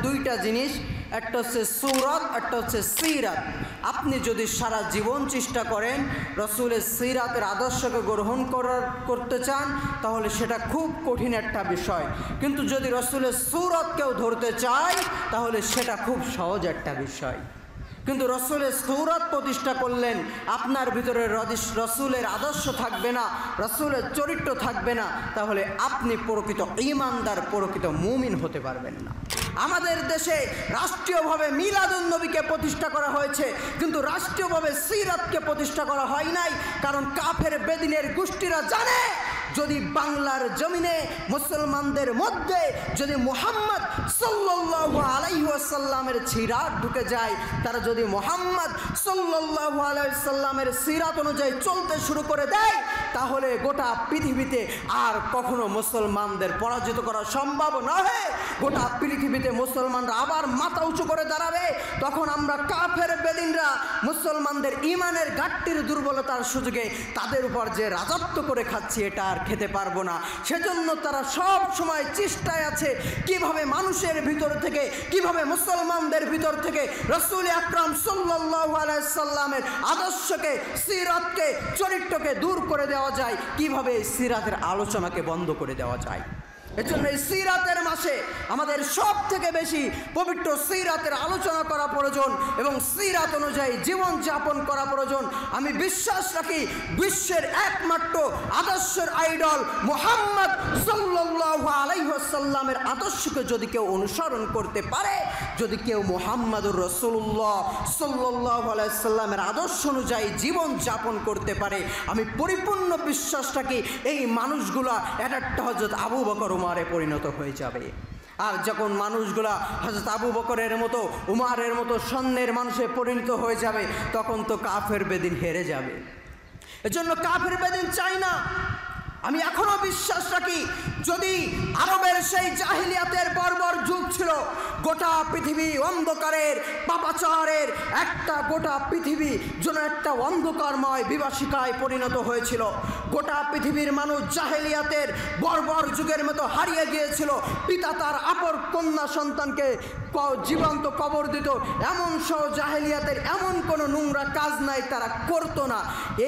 দুইটা জিনিস, একটা হচ্ছে সূরত, একটা হচ্ছে সিরাত। আপনি যদি সারা জীবন চেষ্টা করেন রসুলের সিরাতের আদর্শকে গ্রহণ করতে চান, তাহলে সেটা খুব কঠিন একটা বিষয়। কিন্তু যদি রসুলের সূরত কেউ ধরতে চায়, তাহলে সেটা খুব সহজ একটা বিষয়। কিন্তু রসুলের সূরত প্রতিষ্ঠা করলেন, আপনার ভিতরে রসুলের আদর্শ থাকবে না, রসুলের চরিত্র থাকবে না, তাহলে আপনি প্রকৃত ঈমানদার, প্রকৃত মুমিন হতে পারবেন না। আমাদের দেশে রাষ্ট্রীয়ভাবে মিলাদুন নবীকে প্রতিষ্ঠা করা হয়েছে, কিন্তু রাষ্ট্রীয়ভাবে সিরাতকে প্রতিষ্ঠা করা হয় নাই। কারণ কাফের বেদিনের গোষ্ঠীরা জানে, যদি বাংলার জমিনে মুসলমানদের মধ্যে যদি মুহাম্মদ সাল্লাল্লাহু আলাইহি ওয়াসাল্লামের সিরাত ঢুকে যায়, তারা যদি মুহাম্মদ সাল্লাল্লাহু আলাইহি ওয়াসাল্লামের সিরাত অনুযায়ী চলতে শুরু করে দেয়, তাহলে গোটা পৃথিবীতে আর কখনো মুসলমানদের পরাজিত করা সম্ভব নয়। গোটা পৃথিবীতে মুসলমানরা আবার মাথা উঁচু করে দাঁড়াবে। তখন আমরা কাফের বেদিনরা মুসলমানদের ইমানের ঘাটতির দুর্বলতার সুযোগে তাদের উপর যে রাজত্ব করে খাচ্ছি, এটা আর খেতে পারবো না। সেজন্য তারা সব সময় চেষ্টায় আছে কিভাবে মানুষের ভিতর থেকে, কিভাবে মুসলমানদের ভিতর থেকে রাসূল আকরাম সাল্লাল্লাহু আলাইহি সাল্লামের আদর্শকে, সিরাতকে, চরিত্রকে দূর করে দেওয়া যায়, কিভাবে সিরাতের আলোচনাকে বন্ধ করে দেওয়া যায়। এজন্য এই সিরাতের মাসে আমাদের সব থেকে বেশি পবিত্র সিরাতের আলোচনা করা প্রয়োজন এবং সিরাত অনুযায়ী জীবন যাপন করা প্রয়োজন। আমি বিশ্বাস রাখি বিশ্বের একমাত্র আদর্শের আইডল মুহাম্মদ সাল্লাল্লাহু আলাইহি ওয়াসাল্লামের আদর্শকে যদি কেউ অনুসরণ করতে পারে, যদি কেউ মুহাম্মদুর রাসূলুল্লাহ সাল্লাল্লাহু আলাইহি ওয়াসাল্লামের আদর্শ অনুযায়ী জীবন যাপন করতে পারে, আমি পরিপূর্ণ বিশ্বাস রাখি এই মানুষগুলা একটা হযরত আবু বকর উমারে পরিণত হয়ে যাবে। আর যখন মানুষগুলা হযরত আবু বকরের মতো, উমারের মতো স্বর্ণের মানুষে পরিণত হয়ে যাবে, তখন তো কাফের বেদিন হেরে যাবে। এজন্য কাফের বেদিন চাই না। আমি এখনো বিশ্বাস রাখি, যদি আরবের সেই জাহিলিয়াতের বর্বর যুগ ছিল, গোটা পৃথিবী অন্ধকারের, পাপাচারের একটা গোটা পৃথিবী যেন একটা অন্ধকারময় বিভাসিকায় পরিণত হয়েছিল। গোটা পৃথিবীর মানুষ জাহিলিয়াতের বর্বর যুগের মতো হারিয়ে গিয়েছিল। পিতা তার আপর কন্যা সন্তানকে জীবন্ত কবর দিত, এমন সহ জাহিলিয়াতের এমন কোনো নোংরা কাজ নাই তারা করতো না।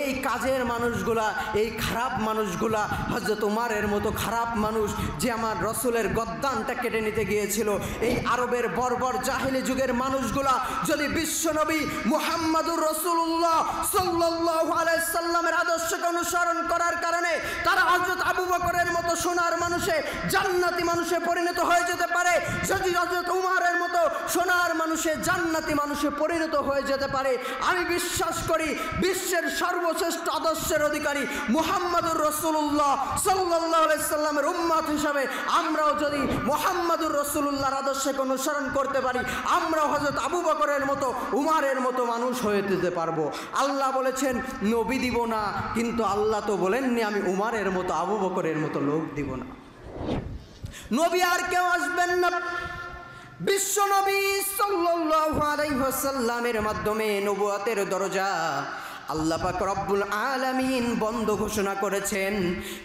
এই কাজের মানুষগুলা, এই খারাপ মানুষগুলা, হযরত উমারের মতো খারাপ মানুষ যে আমার রসুলের গদ্দানটা কেটে নিতে গিয়েছিল, এই আরবের বর্বর জাহিলি যুগের মানুষগুলা যদি বিশ্বনবী মুহাম্মদুর রাসূলুল্লাহ সাল্লাল্লাহু আলাইহি সাল্লামের আদর্শকে অনুসরণ করার কারণে তারা হযরত আবু বকরের মতো সোনার মানুষে, জান্নাতি মানুষে পরিণত হয়ে যেতে পারে, যদি হযরত উমারের মতো সোনার মানুষে, জান্নাতি মানুষে পরিণত হয়ে যেতে পারে, আমি বিশ্বাস করি বিশ্বের সর্বশ্রেষ্ঠ আদর্শের অধিকারী মুহাম্মদুর রাসূলুল্লাহ সাল্লাল্লাহু আলাইহি সাল্লামের উম্মত হিসাবে আমরাও যদি মুহাম্মদুর রাসূলুল্লাহর আদর্শকে অনুসরণ করতে পারি, আমরাও হযরত আবু বকরের মতো, উমারের মতো মানুষ হয়ে যেতে পারবো। আল্লাহ বলেছেন নবী দিব না, কিন্তু আল্লাহ তো বলেননি আমি উমারের মতো, আবু বকরের মতো লোক দিব না। নবী আর কেউ আসবেন না। বিশ্ব নবী সাল্লাল্লাহু আলাইহি ওয়াসাল্লামের মাধ্যমে নবুয়তের দরজা আল্লাহ পাক রব্বুল আলামিন বন্ধ ঘোষণা করেছেন,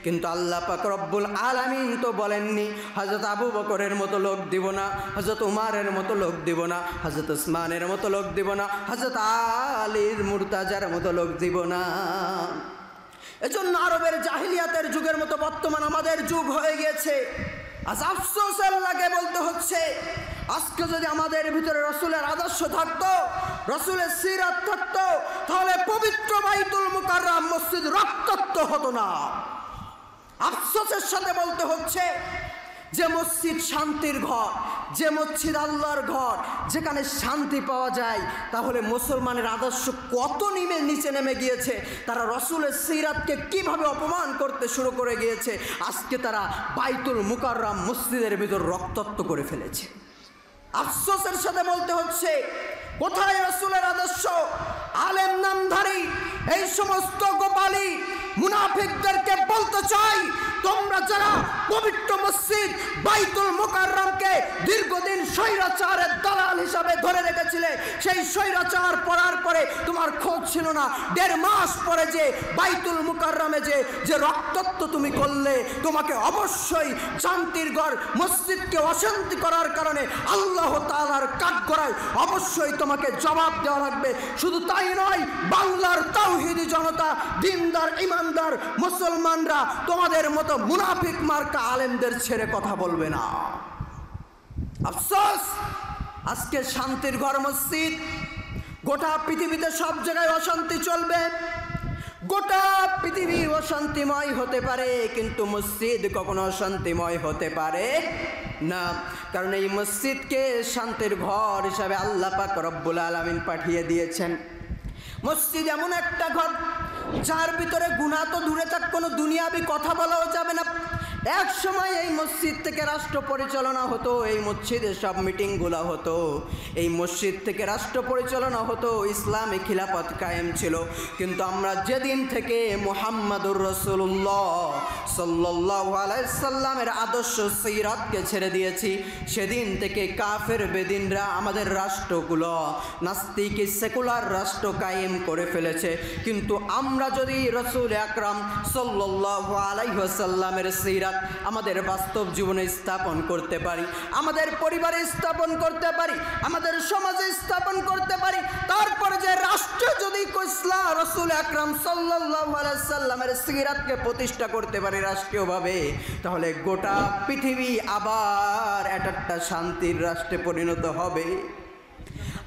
কিন্তু আল্লাহ পাক রব্বুল আলামিন তো বলেননি হযরত আবু বকরের মতো লোক দিব না, হযরত উমারের মতো লোক দিব না, হযরত উসমানের মতো লোক দিব না, হযরত আলীর মুরতাজার মতো লোক দিব না। এজন্য আরবের জাহিলিয়াতের যুগের মতো বর্তমান আমাদের যুগ হয়ে গিয়েছে। আজ আফসোসের লাগে বলতে হচ্ছে, আজকে যদি আমাদের ভিতরে রসুলের আদর্শ থাকতো, রসুলের সিরাত থাকতো, তাহলে পবিত্র বাইতুল মুকাররম মসজিদ রক্তাক্ত হতো না। আফসোসের সাথে বলতে হচ্ছে, যে মসজিদ শান্তির ঘর, যে মসজিদ আল্লাহর ঘর, যেখানে শান্তি পাওয়া যায়, তাহলে মুসলমানের আদর্শ কত নিচে নেমে গিয়েছে। তারা রসুলের সিরাতকে কিভাবে অপমান করতে শুরু করে গিয়েছে। আজকে তারা বাইতুল মুকাররম মসজিদের ভিতর রক্তাক্ত করে ফেলেছে। আফসোসের সাথে বলতে হচ্ছে, কোথায় রসুলের আদর্শ? আলেম নামধারী এই সমস্ত গোপালী মুনাফিকদেরকে বলতে চাই, তোমরা যারা পবিত্র মসজিদ বাইতুল মুকাররমকে দীর্ঘদিন স্বৈরাচারের দালাল হিসাবে ধরে রেখেছিলে, সেই স্বৈরাচার পড়ার পরে তোমার খোঁজ ছিল না। 1.5 মাস পরে যে বাইতুল মুকাররমে যে রক্তাক্ত তুমি করলে, তোমাকে অবশ্যই শান্তির ঘর মসজিদকে অশান্তি করার কারণে আল্লাহ তাআলার কাঠগড়ায় অবশ্যই তোমাকে জবাব দেওয়া লাগবে। শুধু তাই নয়, বাংলার তাওহীদি জনতা, দিনদার ইমানদার মুসলমানরা তোমাদের মতো মুনাফিক মার্কা আলেমদের ছেড়ে কথা বলবে না। আফসোস, আজকে শান্তির ঘর মসজিদ, গোটা পৃথিবীতে সব জায়গায় অশান্তি চলবে, গোটা পৃথিবী অশান্তিময় হতে পারে, কিন্তু মসজিদ কখনো অশান্তিময় হতে পারে না। কারণ এই মসজিদকে শান্তির ঘর হিসাবে আল্লাহ পাক রব্বুল আলামিন পাঠিয়ে দিয়েছেন। মসজিদ এমন একটা ঘর যার ভিতরে গুনাহ তো দূরে থাক, কোনো দুনিয়াবি কথা বলাও যাবে না। এক সময় এই মসজিদ থেকে রাষ্ট্র পরিচালনা হতো, এই মসজিদে সব মিটিংগুলো হতো, এই মসজিদ থেকে রাষ্ট্র পরিচালনা হতো, ইসলামী খিলাফত কায়েম ছিল। কিন্তু আমরা যেদিন থেকে মুহাম্মাদুর রাসূলুল্লাহ সাল্লাল্লাহু আলাইহি সাল্লামের আদর্শ সিরাতকে ছেড়ে দিয়েছি, সেদিন থেকে কাফের বেদিনরা আমাদের রাষ্ট্রগুলো নাস্তিক সেকুলার রাষ্ট্র কায়েম করে ফেলেছে। কিন্তু আমরা যদি রাসূল আকরাম সাল্লাল্লাহু আলাইহি ওয়াসাল্লামের সিরাত আমাদের বাস্তব জীবনে স্থাপন করতে পারি, আমাদের পরিবারে স্থাপন করতে পারি, আমাদের সমাজে স্থাপন করতে পারি, তারপরে যে রাষ্ট্র যদি রাসূল আকরাম সাল্লাল্লাহু আলাইহি সাল্লামের সিরাতকে প্রতিষ্ঠা করতে পারি রাষ্ট্রীয়ভাবে, তাহলে গোটা পৃথিবী আবার একটা শান্তির রাষ্ট্রে পরিণত হবে।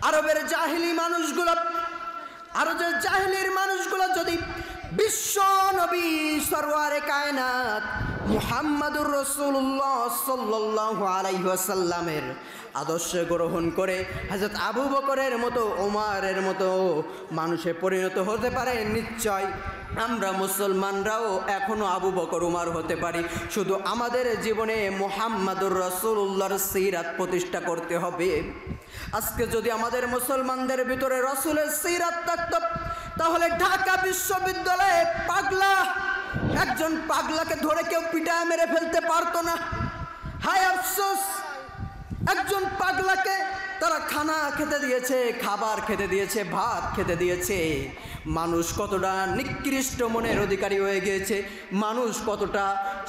আরবের জাহিলি মানুষগুলো, আরো যে জাহিলির মানুষগুলো যদি বিশ্ব নবী সরওয়ারে কায়নাত মুহাম্মাদুর রাসূলুল্লাহ সাল্লাল্লাহু আলাইহি ওয়াসাল্লামের আদর্শ গ্রহণ করে হযরত আবু বকরের মতো, ওমরের মতো মানুষে পরিণত হতে পারে, নিশ্চয় আমরা মুসলমানরাও এখনো আবু বকর উমর হতে পারি। শুধু আমাদের জীবনে মুহাম্মাদুর রাসূলুল্লাহর সিরাত প্রতিষ্ঠা করতে হবে। আজকে যদি আমাদের মুসলমানদের ভিতরে রাসূলের সিরাত থাকতো, তাহলে ঢাকা বিশ্ববিদ্যালয়ে পাগলা, একজন পাগলাকে ধরে কেউ পিটায় মেরে ফেলতে পারতো না। হায় আফসোস, একজন পাগলাকে তারা খানা খেতে দিয়েছে, খাবার খেতে দিয়েছে, ভাত খেতে দিয়েছে। মানুষ কতটা নিকৃষ্ট মনের অধিকারী হয়ে গিয়েছে, মানুষ কতটা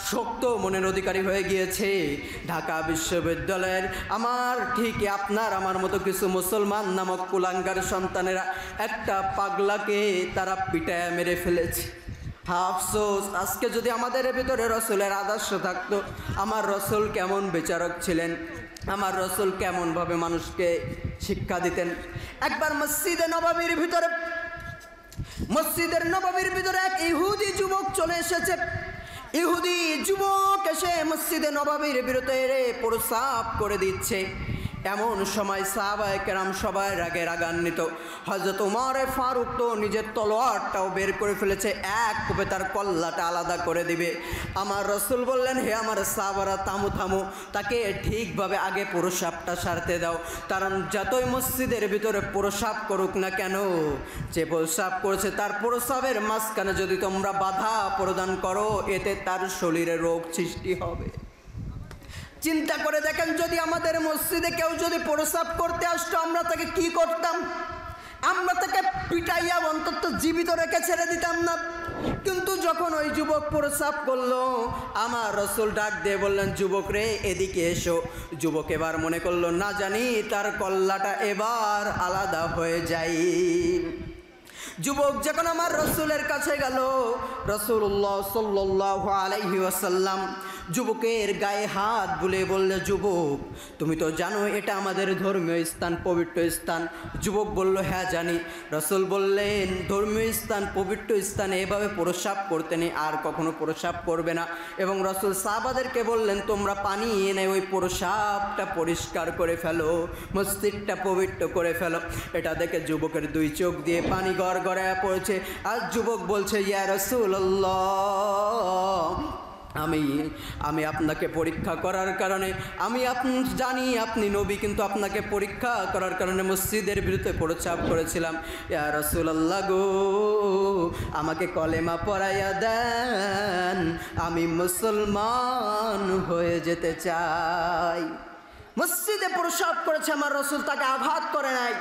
শক্ত মনের অধিকারী হয়ে গিয়েছে। ঢাকা বিশ্ববিদ্যালয়ের আমার ঠিক আপনার আমার মতো কিছু মুসলমান নামক কুলাঙ্গার সন্তানেরা একটা পাগলাকে তারা পিটায় মেরে ফেলেছে। আফসোস, আজকে যদি আমাদের ভিতরে রাসূলের আদর্শ থাকতো, আমার রাসূল কেমন বিচারক ছিলেন, আমার রাসূল কেমনভাবে মানুষকে শিক্ষা দিতেন। একবার মসজিদে নববীর ভিতরে এক ইহুদি যুবক চলে এসেছে। ইহুদি যুবক এসে মসজিদে নববীর ভিতরে প্রস্রাব করে দিচ্ছে। এমন সময় সাহাবায়ে কেরাম সবাই রাগে রাগান্বিত। হযরত ওমর ফারুক তো নিজের তলোয়ারটাও বের করে ফেলেছে, এক কোপে তার কল্লাটা আলাদা করে দিবে। আমার রাসূল বললেন, হে আমার সাহাবারা, থামো, তাকে ঠিকভাবে আগে প্রস্রাবটা সারতে দাও। কারণ যতই মসজিদের ভিতরে প্রস্রাব করুক না কেন, যে প্রস্রাব করেছে তার প্রস্রাবের মাঝখানে যদি তোমরা বাধা প্রদান করো, এতে তার শরীরে রোগ সৃষ্টি হবে। চিন্তা করে দেখেন, যদি আমাদের মসজিদে কেউ যদি প্রস্রাব করতে আসতো, আমরা তাকে কি করতাম? আমরা তাকে পিটাইয়া অন্তত জীবিত রেখে ছেড়ে দিতাম না। কিন্তু যখন ওই যুবক প্রস্রাব করলো, আমার রাসূল ডাক দিয়ে বললেন, যুবক রে, এদিকে এসো। যুবক এবার মনে করলো, না জানি তার কল্লাটা এবার আলাদা হয়ে যায়। যুবক যখন আমার রাসূলের কাছে গেল, রাসূলুল্লাহ সাল্লাল্লাহু আলাইহি ওয়াসাল্লাম যুবকের গায়ে হাত বুলিয়ে বললে, যুবক তুমি তো জানো এটা আমাদের ধর্মীয় স্থান, পবিত্র স্থান। যুবক বলল, হ্যাঁ জানি। রাসূল বললেন, ধর্মীয় স্থান, পবিত্র স্থানে এভাবে প্রস্রাব করতে নেই, আর কখনো প্রস্রাব করবে না। এবং রাসূল সাহাবাদেরকে বললেন, তোমরা পানি এনে ওই প্রস্রাবটা পরিষ্কার করে ফেলো, মসজিদটা পবিত্র করে ফেলো। এটা দেখে যুবকের দুই চোখ দিয়ে পানি গড়গড়ায় পড়েছে। আর যুবক বলছে, ইয়া রাসূলুল্লাহ, আমি আপনাকে পরীক্ষা করার কারণে আমি জানি আপনি নবী, কিন্তু আপনাকে পরীক্ষা করার কারণে মসজিদের বিরুদ্ধে প্রচার করেছিলাম। ইয়া রাসূলুল্লাহ গো, আমাকে কলেমা পড়াইয়া দেন, আমি মুসলমান হয়ে যেতে চাই। মসজিদে প্রসাব করেছে আমার রসুল, তাকে আঘাত করে নাই।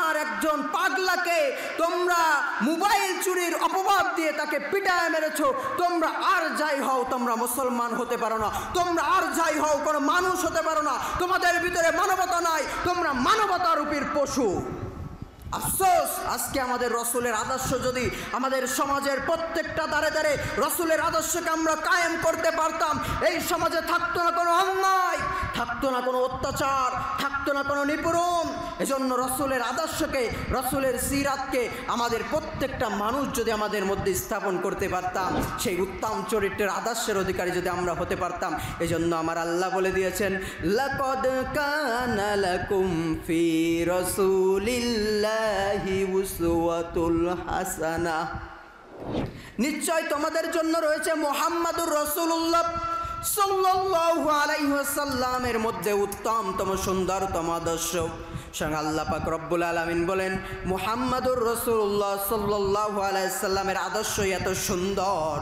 আর একজন পাগলাকে তোমরা মোবাইল চুরির অপবাদ দিয়ে তাকে পিটায় মেরেছো। তোমরা আর যাই হও, তোমরা মুসলমান হতে পারো না। তোমরা আর যাই হও, কোনো মানুষ হতে পারো না। তোমাদের ভিতরে মানবতা নাই, তোমরা মানবতারূপীর পশু। আফসোস, আজকে আমাদের রসুলের আদর্শ যদি আমাদের সমাজের প্রত্যেকটা দাঁড়ে দাঁড়ে রসুলের আদর্শকে আমরা কায়েম করতে পারতাম, এই সমাজে থাকতো না কোনো অন্যায়, থাকতো না কোনো অত্যাচার, থাকতো না কোনো নিপীড়ন। এজন্য রসুলের আদর্শকে, রসুলের সিরাতকে আমাদের প্রত্যেকটা মানুষ যদি আমাদের মধ্যে স্থাপন করতে পারতাম, সেই উত্তম চরিত্রের আদর্শের অধিকারী যদি আমরা হতে পারতাম। এজন্য আমার আল্লাহ বলে দিয়েছেন, লাকাদ কানা লাকুম ফি রাসূলিল্লাহ উসওয়াতুল হাসানাহ, নিশ্চয় তোমাদের জন্য রয়েছে মুহাম্মাদুর রাসূলুল্লাহ সাল্লাল্লাহু আলাইহি ওয়াসাল্লামের মধ্যে উত্তমতম সুন্দরতম আদর্শ। স্বয়ং আল্লাহ পাক রব্বুল আলামিন বলেন, মুহাম্মাদুর রাসূলুল্লাহ সাল্লাল্লাহু আলাইহি ওয়াসাল্লামের আদর্শ এত সুন্দর,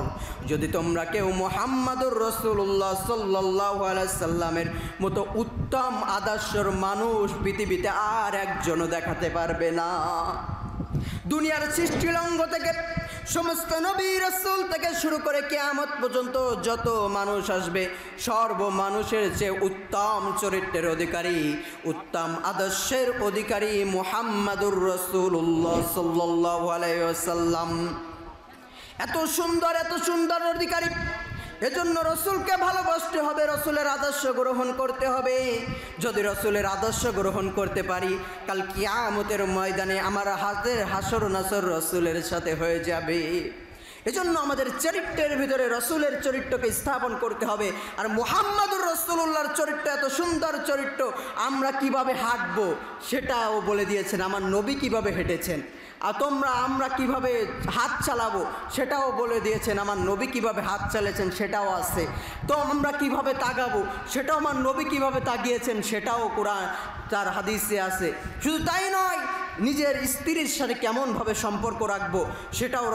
যদি তোমরা কেউ মুহাম্মাদুর রাসূলুল্লাহ সাল্লাল্লাহু আলাইহি ওয়াসাল্লামের মতো উত্তম আদর্শের মানুষ পৃথিবীতে আর একজনও দেখাতে পারবে না। দুনিয়ার সৃষ্টিলঙ্ঘ থেকে সমস্ত নবী রাসূল থেকে শুরু করে কিয়ামত পর্যন্ত যত মানুষ আসবে, সর্ব মানুষের চেয়ে উত্তম চরিত্রের অধিকারী, উত্তম আদর্শের অধিকারী মুহাম্মাদুর রাসূলুল্লাহ সাল্লাল্লাহু আলাইহি ওয়াসাল্লাম। এত সুন্দর অধিকারী। এজন্য রসুলকে ভালোবাসতে হবে, রসুলের আদর্শ গ্রহণ করতে হবে। যদি রসুলের আদর্শ গ্রহণ করতে পারি, কাল কিয়ামতের ময়দানে আমার হাতের হাসর নাসর রসুলের সাথে হয়ে যাবে। এজন্য আমাদের চরিত্রের ভিতরে রসুলের চরিত্রকে স্থাপন করতে হবে। আর মুহাম্মাদুর রাসূলুল্লাহর চরিত্র এত সুন্দর চরিত্র, আমরা কিভাবে হাঁটবো সেটাও বলে দিয়েছেন, আমার নবী কিভাবে হেঁটেছেন। আর আমরা কিভাবে হাত চালাবো সেটাও বলে দিয়েছেন, আমার নবী কিভাবে হাত চালিয়েছেন সেটাও আছে। তো আমরা কিভাবে তাকাবো সেটাও আমার নবী কিভাবে তাকিয়েছেন সেটাও কোরআন তার হাদিসে আছে। শুধু তাই নয়, নিজের স্ত্রীর সাথে কেমনভাবে সম্পর্ক রাখবো সেটাও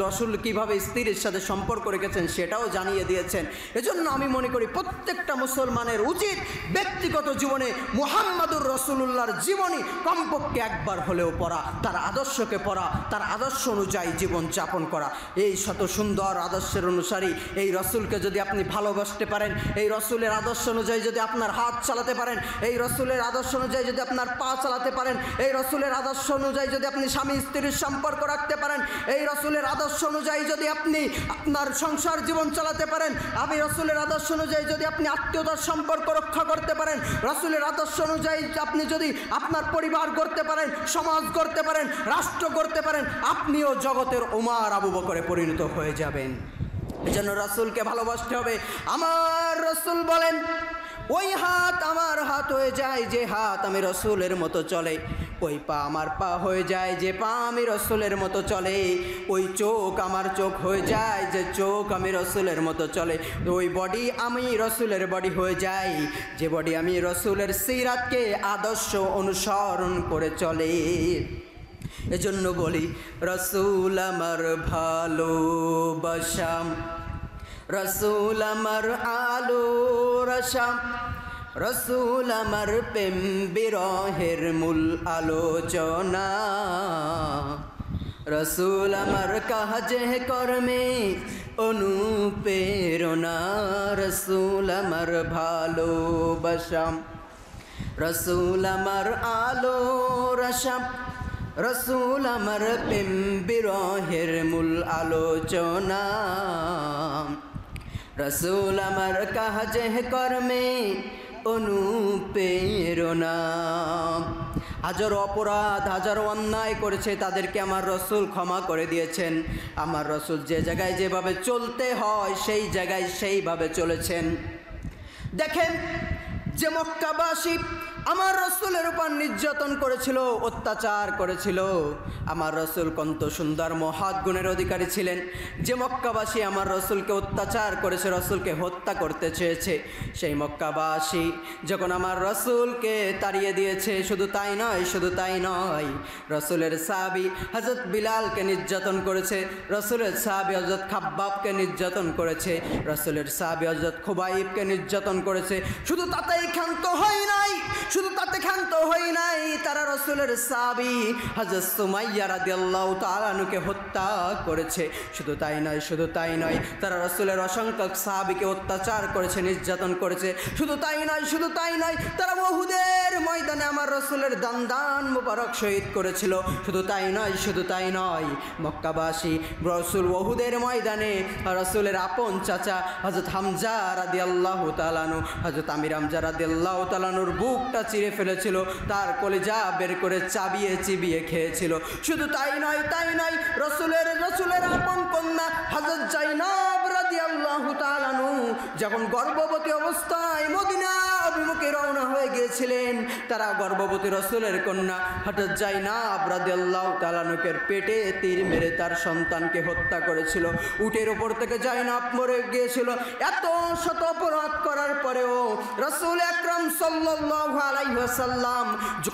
রসুল কীভাবে স্ত্রীর সাথে সম্পর্ক রেখেছেন সেটাও জানিয়ে দিয়েছেন। এজন্য আমি মনে করি প্রত্যেকটা মুসলমানের উচিত ব্যক্তিগত জীবনে মুহাম্মাদুর রাসূলুল্লাহর জীবনী কমপক্ষে একবার হলেও পড়া, তার আদর্শকে পড়া, তার আদর্শ অনুযায়ী জীবন যাপন করা। এই শত সুন্দর আদর্শের অনুসারী এই রসুলকে যদি আপনি ভালোবাসতে পারেন, এই রসুলের আদর্শ অনুযায়ী যদি আপনার হাত চালাতে পারেন, এই রসুলের আদর্শ অনুযায়ী যদি আপনার পা চালাতে পারেন, এই রসুলের আদর্শ অনুযায়ী যদি আপনি স্বামী স্ত্রীর সম্পর্ক রাখতে পারেন, এই রসুলের আদর্শ অনুযায়ী যদি আপনি আপনার সংসার জীবন চালাতে পারেন, আমি রসুলের আদর্শ অনুযায়ী যদি আপনি আত্মীয়তার সম্পর্ক রক্ষা করতে পারেন, রসুলের আদর্শ অনুযায়ী আপনি যদি আপনার পরিবার গড়তে পারেন, সমাজ গড়তে পারেন, রাষ্ট্র গড়তে পারেন, আপনিও জগতের ওমর আবু বকরে পরিণত হয়ে যাবেন। এজন্য রসুলকে ভালোবাসতে হবে। আমার রসুল বলেন, ওই হাত আমার হাত হয়ে যায় যে হাত আমি রসুলের মতো চলে, ওই পা আমার পা হয়ে যায় যে পা আমি রসুলের মতো চলে, ওই চোখ আমার চোখ হয়ে যায় যে চোখ আমি রসুলের মতো চলে, ওই বডি আমি রসুলের বডি হয়ে যায় যে বডি আমি রসুলের সিরাতকে আদর্শ অনুসরণ করে চলে। এজন্য বলি, রসুল আমার ভালোবাসা, রসুল আমার আলো রসা, রসুল আমার প্রেম বিরহের মূল আলোচনা, রসুল আমার কাজে কর্মে অনুপ্রেরণা, রসুল আমার ভালোবাসা, রসুল আমার আলো রসা, রসুল আমার প্রেম বিরহের মূল আলোচনা, রসুল আমার কাজে কর্মে অনুপ্রেরণা। হাজারো অপরাধ, হাজারো অন্যায় করেছে, তাদেরকে আমার রসুল ক্ষমা করে দিয়েছেন। আমার রসুল যে জায়গায় যেভাবে চলতে হয় সেই জায়গায় সেইভাবে চলেছেন। দেখেন, যে মক্কাবাসী আমার রসুলের উপর নির্যাতন করেছিল, অত্যাচার করেছিল, আমার রসুল কত সুন্দর মহৎ গুণের অধিকারী ছিলেন। যে মক্কাবাসী আমার রসুলকে অত্যাচার করেছে, রসুলকে হত্যা করতে চেয়েছে, সেই মক্কাবাসী যখন আমার রসুলকে তাড়িয়ে দিয়েছে, শুধু তাই নয়, রসুলের সাহাবী হযরত বিলালকে নির্যাতন করেছে, রসুলের সাহাবী হযরত খাব্বাবকে নির্যাতন করেছে, রসুলের সাহাবী হযরত খুবাইবকে নির্যাতন করেছে। শুধু তাতেই ক্ষান্ত হয় নাই, তারা রসুলের সাহাবী হযরত সুমাইয়া রাদিয়াল্লাহু তাআলা আনহুকে হত্যা করেছে। শুধু তাই নয়, তারা রসুলের অসংখ্য সাহাবীকে অত্যাচার করেছে, নির্যাতন করেছে। শুধু তাই নয়, তারা উহুদের ময়দানে আমার রসুলের দান মুবারক শহীদ করেছিল। শুধু তাই নয়, মক্কাবাসী রসুল উহুদের ময়দানে রসুলের আপন চাচা হযরত হামজা রাদিয়াল্লাহু তাআলা আনহু, হযরত আমির হামজা রাদিয়াল্লাহু তাআলা আনহুর বুকটা চিরে ফেলেছিল, তার কলিজা বের করে চিবিয়ে খেয়েছিল। শুধু তাই নয়, রসুলের আপন কন্যা হযরত জাইনাব রাদিয়াল্লাহু তাআলা আনহু যখন গর্ভবতী অবস্থায় মদিনা অভিমুখে রওনা হয়ে গিয়েছিলেন, তারা গর্ভবতী রসুলের কন্যা হযরত জাইনাব রাদিয়াল্লাহু তাআলা আনহুকে পেটে তীর মেরে তার সন্তানকে হত্যা করেছিল। উটের উপর থেকে জাইনাব মরে গিয়েছিল। এত শত অপরাধ করার পরেও রাসূল আকরাম সাল্লাল্লাহু আলাইহি ওয়াসাল্লাম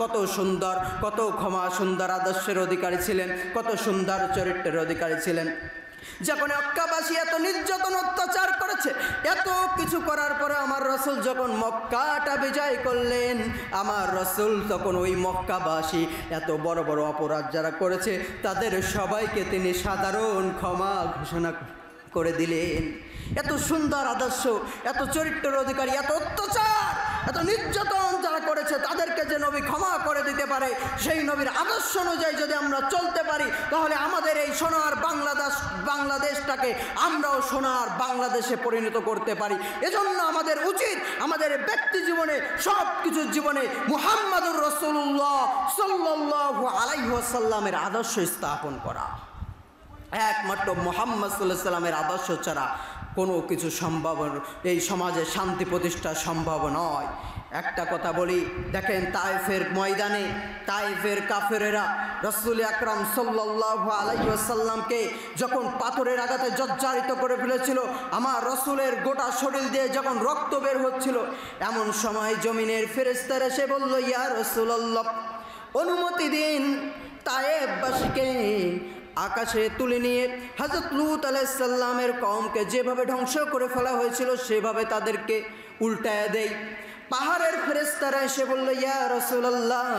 কত সুন্দর, কত ক্ষমা সুন্দর আদর্শের অধিকারী ছিলেন, কত সুন্দর চরিত্রের অধিকারী ছিলেন। যখন মক্কাবাসী এত নির্যাতন অত্যাচার করেছে, এত কিছু করার পরে আমার রসুল যখন মক্কাটা বিজয় করলেন, আমার রসুল তখন ওই মক্কাবাসী এত বড় বড় অপরাধ যারা করেছে তাদের সবাইকে তিনি সাধারণ ক্ষমা ঘোষণা করে দিলেন। এত সুন্দর আদর্শ, এত চরিত্রের অধিকারী, এত অত্যাচার, এত নির্যাতন যারা করেছে তাদেরকে যে নবী ক্ষমা করে দিতে পারে, সেই নবীর আদর্শ অনুযায়ী যদি আমরা চলতে পারি, তাহলে আমাদের এই সোনার বাংলাদেশটাকে আমরাও সোনার বাংলাদেশে পরিণত করতে পারি। এজন্য আমাদের উচিত আমাদের ব্যক্তি জীবনে, সব কিছুর জীবনে মুহাম্মাদুর রাসূলুল্লাহ সাল্লাল্লাহু আলাইহি ওয়াসাল্লামের আদর্শ স্থাপন করা। একমাত্র মুহাম্মদ সাল্লাল্লাহু আলাইহি ওয়াসাল্লামের আদর্শ ছাড়া কোনো কিছু সম্ভব, এই সমাজে শান্তি প্রতিষ্ঠা সম্ভব নয়। একটা কথা বলি, দেখেন তায়েফের ময়দানে তায়েফের কাফেরেরা রাসূল আকরাম সাল্লাল্লাহু আলাইহি ওয়াসাল্লামকে যখন পাথরের আঘাতে জর্জরিত করে ফেলেছিল, আমার রসুলের গোটা শরীর দিয়ে যখন রক্ত বের হচ্ছিল, এমন সময় জমিনের ফেরেশতারা এসে বলল, ইয়া রাসূলুল্লাহ, অনুমতি দিন তায়েফবাসীকে আকাশে তুলে নিয়ে হযরত লূত আলাইহিস সালামের কওমকে যেভাবে ধ্বংস করে ফেলা হয়েছিল সেভাবে তাদেরকে উল্টায় দেই। পাহাড়ের ফেরেশতারা এসে বলল, ইয়া রাসূলুল্লাহ,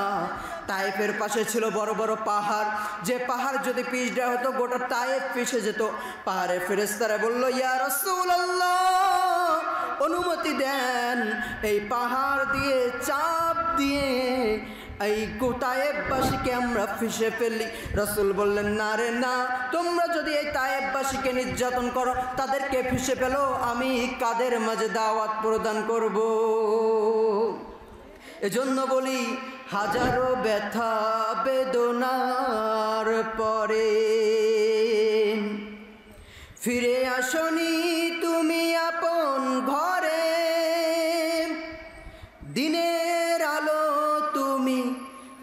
তায়েফের পাশে ছিল বড় বড় পাহাড়, যে পাহাড় যদি পিছ দেওয়া হতো গোটা তায়েফ পিছে যেত। পাহাড়ের ফেরেশতারা বলল, ইয়া রাসূলুল্লাহ, অনুমতি দেন এই পাহাড় দিয়ে চাপ দিয়ে এই তায়েফবাসীকে আমরা ফিসে ফেলি। রসুল বললেন, না রে না, তোমরা যদি এই তায়েফবাসীকে নির্যাতন করো, তাদেরকে ফিসে ফেলো, আমি কাদের মাঝে দাওয়াত প্রদান করব। এজন্য বলি, হাজারো ব্যথা বেদনার পরে ফিরে আসনি তুমি আপন ঘরে, দিনের আলো তুমি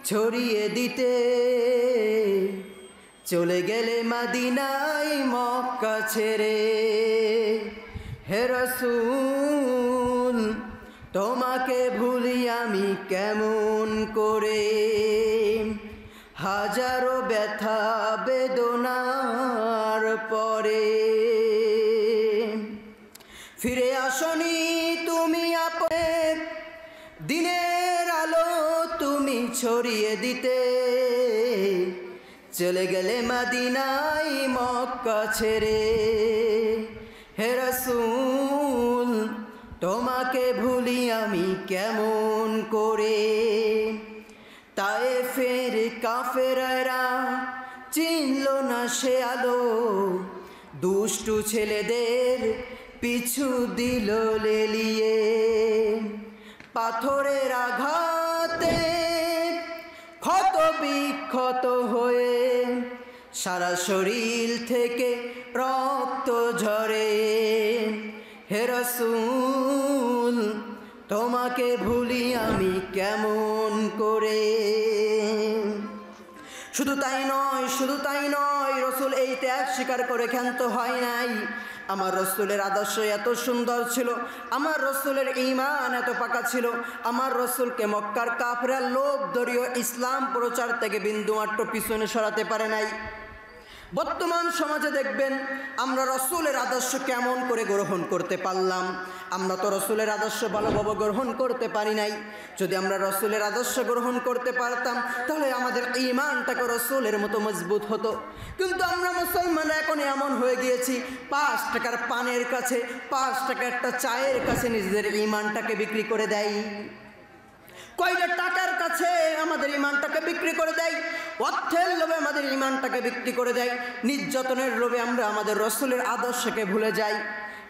ছড়িয়ে দিতে চলে গেলে মদিনায় মক্কা ছেড়ে। হে রাসূল, তোমাকে ভুলি আমি কেমন করে, হাজারো ব্যথা বেদনার পরে ফিরে আসনি তুমি আপন, দিনের আলো তুমি ছড়িয়ে দিতে চলে গেলে মদিনায় মক্কা ছেড়ে। হে রাসূল, তোমাকে ভুলি আমি কেমন করে, তায়েফের কাফেররা চিনল না সে আলো, দুষ্টু ছেলেদের পিছু দিল লেলিয়ে। পাথরের আঘাতে ক্ষত বিক্ষত হয়ে সারা শরীর থেকে রক্ত ঝরে। হে রাসূল, তোমাকে ভুলি আমি কেমন করে। শুধু তাই নয়, রসুল এই ত্যাগ স্বীকার করে ক্ষান্ত হয় নাই। আমার রসুলের আদর্শ এত সুন্দর ছিল, আমার রসুলের ঈমান এত পাকা ছিল, আমার রসুলকে মক্কার কাফেররা লোভ দরিয়ে ইসলাম প্রচার থেকে বিন্দুমাত্র পিছনে সরাতে পারে নাই। বর্তমান সমাজে দেখবেন আমরা রসুলের আদর্শ কেমন করে গ্রহণ করতে পারলাম। আমরা তো রসুলের আদর্শ ভালোভাবে গ্রহণ করতে পারি নাই। যদি আমরা রসুলের আদর্শ গ্রহণ করতে পারতাম তাহলে আমাদের ঈমানটাকে রসুলের মতো মজবুত হতো। কিন্তু আমরা মুসলমানরা এখন এমন হয়ে গিয়েছি, 5 টাকার পানের কাছে, 5 টাকার একটা চায়ের কাছে নিজেদের ঈমানটাকে বিক্রি করে দেয়। কয়টা টাকার কাছে আমাদের ঈমানটাকে বিক্রি করে দেয়, অর্থের লোভে আমাদের ঈমানটাকে বিক্রি করে দেয়, নির্যাতনের লোভে আমরা আমাদের রসুলের আদর্শকে ভুলে যাই।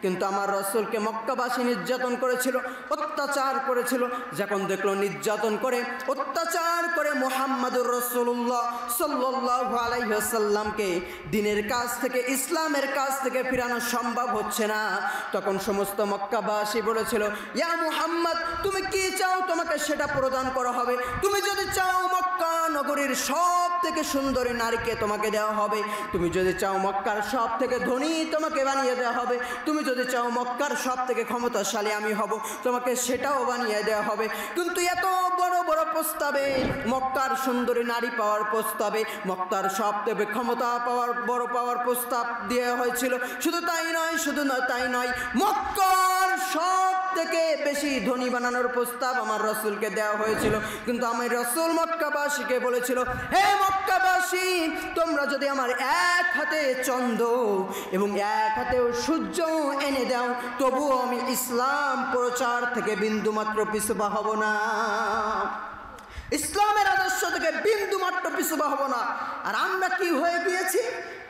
কিন্তু আমার রসুলকে মক্কাবাসী নির্যাতন করেছিল, অত্যাচার করেছিল। যখন দেখলো নির্যাতন করে, অত্যাচার করে মুহাম্মাদুর রাসূলুল্লাহ সাল্লাল্লাহু আলাইহি ওয়াসাল্লামকে দ্বীনের কাছ থেকে, ইসলামের কাছ থেকে ফিরানো সম্ভব হচ্ছে না, তখন সমস্ত মক্কাবাসী বলেছিল, ইয়া মুহাম্মদ, তুমি কি চাও তোমাকে সেটা প্রদান করা হবে। তুমি যদি চাও মক্কা নগরীর সব থেকে সুন্দরী নারীকে তোমাকে দেওয়া হবে, তুমি যদি চাও মক্কার সব থেকে ধনী তোমাকে বানিয়ে দেওয়া হবে, তুমি যদি চাও মক্কার সব থেকে ক্ষমতাশালী আমি হব, তোমাকে সেটাও বানিয়ে দেওয়া হবে। কিন্তু এত বড় বড় প্রস্তাবে, মক্কার সুন্দরী নারী পাওয়ার প্রস্তাবে, মক্কার সব থেকে ক্ষমতা পাওয়ার প্রস্তাব দেওয়া হয়েছিল। শুধু তাই নয়, মক্কার সব থেকে বেশি ধনী বানানোর প্রস্তাব আমার রসুলকে দেওয়া হয়েছিল। কিন্তু আমার রসুল মক্কাবাসীকে বলেছিল, হে মক্কাবাসী, তোমরা যদি আমার এক হাতে চন্দ্র এবং এক হাতেও সূর্য এনে দাও, তবুও আমি ইসলাম প্রচার থেকে বিন্দুমাত্র পিছুপা হব না, ইসলামের আদর্শ থেকে বিন্দুমাত্র পিছুপা হব না। আর আমরা কি হয়ে গিয়েছি?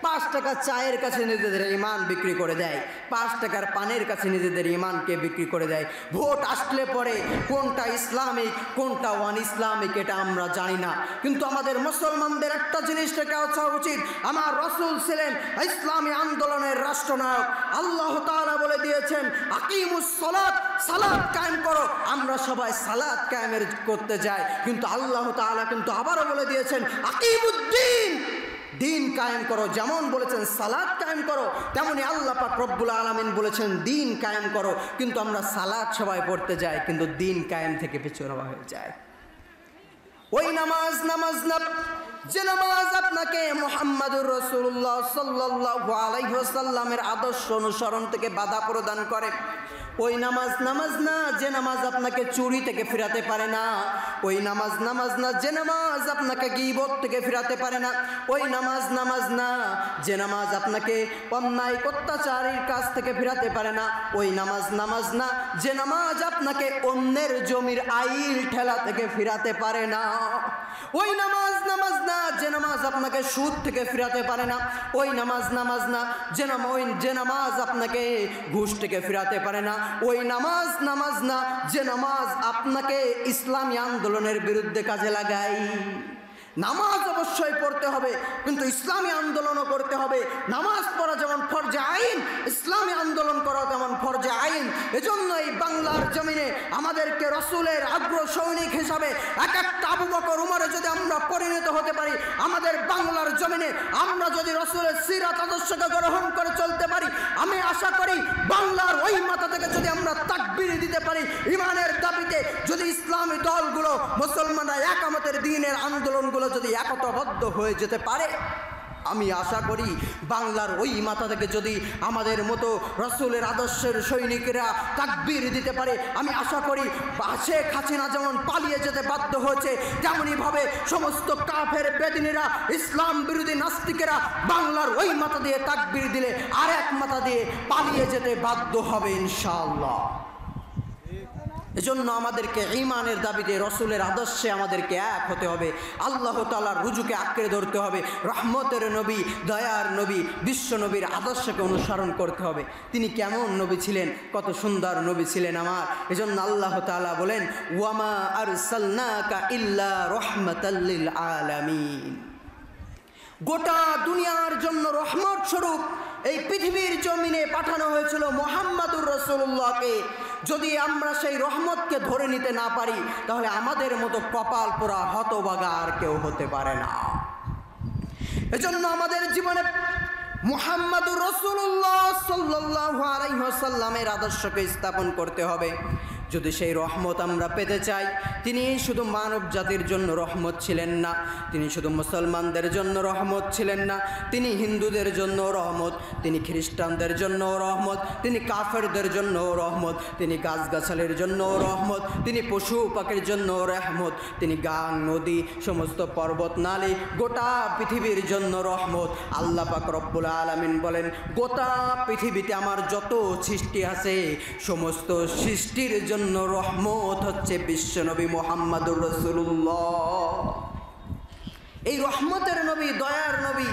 5 টাকার চায়ের কাছে নিজেদের ঈমান বিক্রি করে দেয়, 5 টাকার পানের কাছে নিজেদের ঈমানকে বিক্রি করে দেয়। ভোট আসলে পরে কোনটা ইসলামিক কোনটা ওয়ান ইসলামিক এটা আমরা জানি না। কিন্তু আমাদের মুসলমানদের একটা জিনিস থেকে আসা উচিত, আমার রসুল ছিলেন ইসলামী আন্দোলনের রাষ্ট্রনায়ক। আল্লাহ তাআলা বলে দিয়েছেন, আকিমুস সালাত, সালাত কায়েম করো। আমরা সবাই সালাত কায়েমের করতে যাই, কিন্তু আল্লাহ তাআলা কিন্তু আবারও বলে দিয়েছেন, আকিমুদ্দিন, দিন কায়েম করো। যেমন বলেছেন সালাত কায়েম করো, তেমনি আল্লাহ পাক রব্বুল আলামিন বলেছেন দিন কায়েম করো। কিন্তু আমরা সালাত সবাই পড়তে যাই, কিন্তু দিন কায়েম থেকে পিছনে হয়ে যায়। ওই নামাজ না, যে নামাজ আপনাকে মুহাম্মাদুর রাসূলুল্লাহ সাল্লাল্লাহু আলাইহি ওয়াসাল্লামের আদর্শ অনুসরণ থেকে বাধা প্রদান করে, ওই নামাজ না, যে নামাজ আপনাকে চুরি থেকে ফিরাতে পারে না, ওই নামাজ না, যে নামাজ আপনাকে গীবত থেকে ফিরাতে পারে না, ওই নামাজ না, যে নামাজ আপনাকে অন্যায় অত্যাচারের কাছ থেকে ফিরাতে পারে না, ওই নামাজ না, যে নামাজ আপনাকে অন্যের জমির আইল ঠেলা থেকে ফিরাতে পারে না, ওই নামাজ না, যে নামাজ আপনাকে সুদ থেকে ফিরাতে পারে না, ওই নামাজ না, যে নামাজ আপনাকে ঘুষ থেকে ফিরাতে পারে না, ওই নামাজ না, যে নামাজ আপনাকে ইসলামী আন্দোলনের বিরুদ্ধে কাজে লাগায়। নামাজ অবশ্যই পড়তে হবে, কিন্তু ইসলামী আন্দোলনও করতে হবে। নামাজ পড়া যেমন ফরজে আইন, ইসলামী আন্দোলন করা তেমন ফরজে আইন। এজন্য এই বাংলার জমিনে আমাদেরকে রসুলের আগ্রহ সৈনিক হিসাবে এক একটা আবু বকর উমরে যদি আমরা পরিণত হতে পারি, আমাদের বাংলার জমিনে আমরা যদি রসুলের সিরাত আদর্শকে গ্রহণ করে চলতে পারি, আমি আশা করি বাংলার ওই মাথা থেকে যদি আমরা তাকবীর দিতে পারি, ইমানের দাবিতে যদি ইসলামী দলগুলো, মুসলমানরা একামতের দ্বীনের আন্দোলনগুলো যদি একতাবদ্ধ হয়ে যেতে পারে, আমি আশা করি বাংলার ওই মাথা থেকে যদি আমাদের মতো রসুলের আদর্শের সৈনিকেরা তাকবীর দিতে পারে, আমি আশা করি শেখ হাসিনা যেমন পালিয়ে যেতে বাধ্য হয়েছে, তেমনিভাবে সমস্ত কাফের বেদিনীরা, ইসলাম বিরোধী নাস্তিকেরা বাংলার ওই মাথা দিয়ে তাকবীর দিলে আর এক মাথা দিয়ে পালিয়ে যেতে বাধ্য হবে ইনশাআল্লাহ। এজন্য আমাদেরকে ঈমানের দাবিতে রসুলের আদর্শে আমাদেরকে এক হতে হবে, আল্লাহ তাআলার রুজুকে আঁকড়ে ধরতে হবে, রহমতের নবী, দয়ার নবী, বিশ্ব নবীর আদর্শকে অনুসরণ করতে হবে। তিনি কেমন নবী ছিলেন, কত সুন্দর নবী ছিলেন আমার। এজন্য আল্লাহ তাআলা বলেন, ওয়ামা আরসালনাকা ইল্লা রাহমাতাল লিল আলামিন। গোটা দুনিয়ার জন্য রহমত স্বরূপ এই পৃথিবীর জমিনে পাঠানো হয়েছিল মুহাম্মাদুর রাসূলুল্লাহকে। যদি আমরা সেই রহমত রহমতকে ধরে নিতে না পারি, তাহলে আমাদের মতো কপাল পোড়া হতভাগা আর কেউ হতে পারে না। এজন্য আমাদের জীবনে মুহাম্মাদুর রাসূলুল্লাহ সাল্লাল্লাহু আলাইহি ওয়াসাল্লামের আদর্শকে স্থাপন করতে হবে। যদি সেই রহমত আমরা পেতে চাই, তিনি শুধু মানব জাতির জন্য রহমত ছিলেন না, তিনি শুধু মুসলমানদের জন্য রহমত ছিলেন না, তিনি হিন্দুদের জন্য রহমত, তিনি খ্রিস্টানদের জন্য রহমত, তিনি কাফেরদের জন্য রহমত, তিনি গাছগাছালির জন্য রহমত, তিনি পশু পাখির জন্য রহমত, তিনি গাং নদী সমস্ত পর্বত নালী গোটা পৃথিবীর জন্য রহমত। আল্লাহ পাক রব্বুল আলামিন বলেন, গোটা পৃথিবীতে আমার যত সৃষ্টি আছে সমস্ত সৃষ্টির জন্য রহমত হচ্ছে বিশ্বনবী মুহাম্মাদুর রাসূলুল্লাহ। এই রহমতের নবী, দয়ার নবী,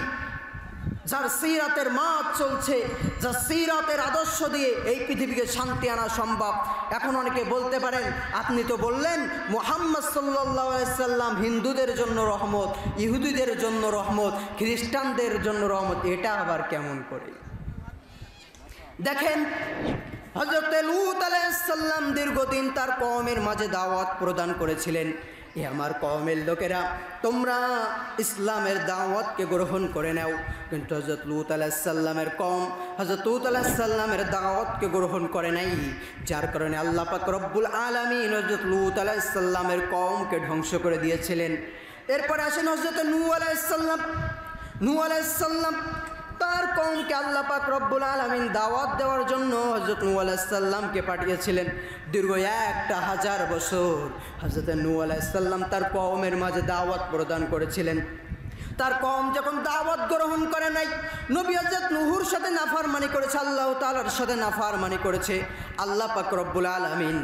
যার সিরাতের মাঠ চলছে, যার সিরাতের আদর্শ দিয়ে এই পৃথিবীকে শান্তি আনা সম্ভব। এখন অনেকে বলতে পারেন, আপনি তো বললেন মুহাম্মদ সাল্লাল্লাহু আলাইহি সাল্লাম হিন্দুদের জন্য রহমত, ইহুদিদের জন্য রহমত, খ্রিস্টানদের জন্য রহমত, এটা আবার কেমন করে? দেখেন, হযরত লূত আলাইহিস সালাম দীর্ঘদিন তার কওমের মাঝে দাওয়াত প্রদান করেছিলেন, এ আমার কওমের লোকেরা, তোমরা ইসলামের দাওয়াতকে গ্রহণ করে নাও। কিন্তু হযরত লূত আলাইহিস সালামের কওম হযরত লূত আলাইহিস সালামের দাওয়াতকে গ্রহণ করে নাই, যার কারণে আল্লাহ পাক রব্বুল আলামিন হযরত লূত আলাইহিস সালামের কওমকে ধ্বংস করে দিয়েছিলেন। এরপরে আসেন হযরত নূহ আলাইহিস সালাম। নূহ আলাইহিস সালাম তার কওমকে আল্লাহ পাক রব্বুল আলামিন দাওয়াত দেওয়ার জন্য হযরত নূহ আলাইহিস সালামকে পাঠিয়েছিলেন। দীর্ঘ 1000 বছর হযরত নূহ আলাইহিস সালাম তার কওমের মাঝে দাওয়াত প্রদান করেছিলেন। তার কওম যখন দাওয়াত গ্রহণ করে নাই, নবী হযরত নূহুর সাথে নাফরমানি করেছে, আল্লাহ তাআলার সাথে নাফরমানি করেছে, আল্লাহ পাক রব্বুল আলামিন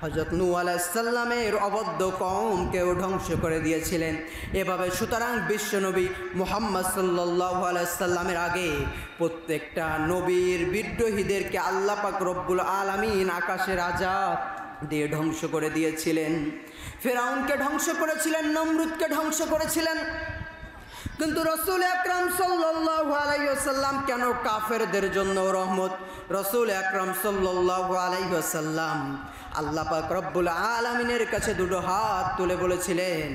হযরত নূহ আলাইহিস সালামের অবদ্ধ কওমকেও ধ্বংস করে দিয়েছিলেন। এভাবে সুতরাং বিশ্বনবী মুহাম্মদ সাল্লাল্লাহু আলাইহি সাল্লামের আগে প্রত্যেকটা নবীর বিদ্রোহীদেরকে আল্লাহ পাক রব্বুল আলামিন আকাশের আযাব দিয়ে ধ্বংস করে দিয়েছিলেন। ফিরআউনকে ধ্বংস করেছিলেন, নমরুদকে ধ্বংস করেছিলেন। কিন্তু রাসূল আকরাম সাল্লাল্লাহু আলাইহি ওয়াসাল্লাম কেন কাফেরদের জন্য রহমত? রাসূল আকরাম সাল্লাল্লাহু আলাইহি ওয়াসাল্লাম আল্লাহ পাক রব্বুল আলামিনের কাছে দুটো হাত তুলে বলেছিলেন,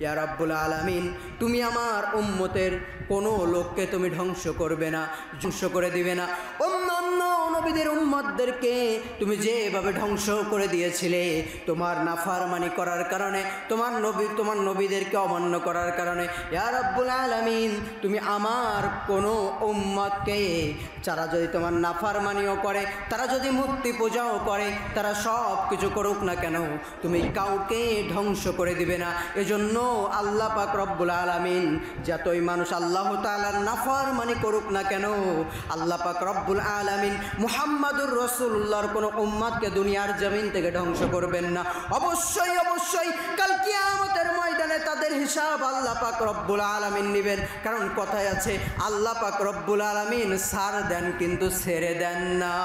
ইয়া রব্বুল আলামিন, তুমি আমার উম্মতের কোনো লোককে তুমি ধ্বংস করবে না, ধ্বংস করে দিবে না। অন্যান্য নবীদের উম্মতদেরকে তুমি যেভাবে ধ্বংস করে দিয়েছিলে, তোমার নাফরমানি করার কারণে, তোমার নবীদেরকে অমান্য করার কারণে, ইয়া রব্বুল আলামিন, তুমি আমার কোনো উম্মতকে, যারা যদি তোমার নাফরমানিও করে, তারা যদি মূর্তি পূজাও করে, তারা সব কিছু করুক না কেন, তুমি কাউকে ধ্বংস করে দিবে না। এজন্য আল্লাহ পাক রব্বুল আলামিন যতই মানুষ আল্লাহ তাআলার নাফরমানি করুক না কেন, আল্লাহ পাক রব্বুল আলামিন মুহাম্মাদুর রাসূলুল্লাহর কোনো উম্মতকে দুনিয়ার জমিন থেকে ধ্বংস করবেন না। অবশ্যই অবশ্যই কাল কিয়ামতের ময়দানে তাদের হিসাব আল্লাহ পাক রব্বুল আলামিন নেবেন। কারণ কথায় আছে, আল্লাহ পাক রব্বুল আলামিন ছাড় দেন কিন্তু ছেড়ে দেন না।